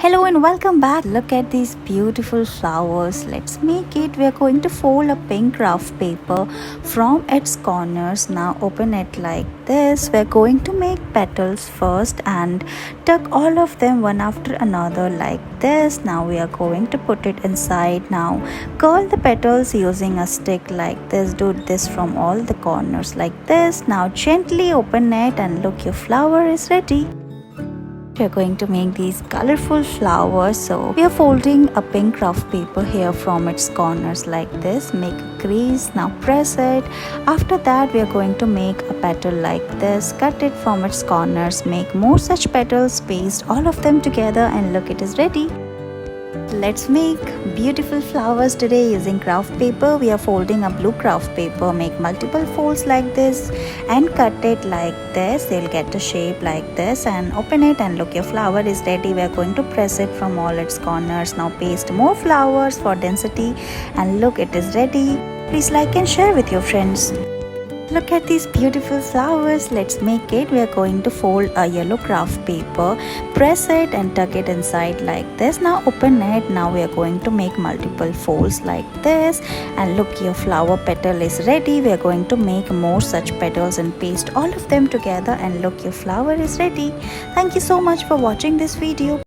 Hello and welcome back. Look at these beautiful flowers. Let's make it. We are going to fold a pink craft paper from its corners. Now open it like this. We're going to make petals first and tuck all of them one after another like this. Now we are going to put it inside. Now curl the petals using a stick like this. Do this from all the corners like this. Now gently open it and look, your flower is ready. We're going to make these colorful flowers. So we are folding a pink craft paper here from its corners like this. Make a crease. Now press it. After that we are going to make a petal like this. Cut it from its corners. Make more such petals. Paste all of them together and look, it is ready. Let's make beautiful flowers today using craft paper. We are folding a blue craft paper. Make multiple folds like this and cut it like this. You'll get a shape like this and open it and look, your flower is ready. We are going to press it from all its corners. Now paste more flowers for density and look, it is ready. Please like and share with your friends. Look at these beautiful flowers. Let's make it. We are going to fold a yellow craft paper, press it and tuck it inside like this. Now open it. Now we are going to make multiple folds like this and look, your flower petal is ready. We are going to make more such petals and paste all of them together and look, your flower is ready. Thank you so much for watching this video.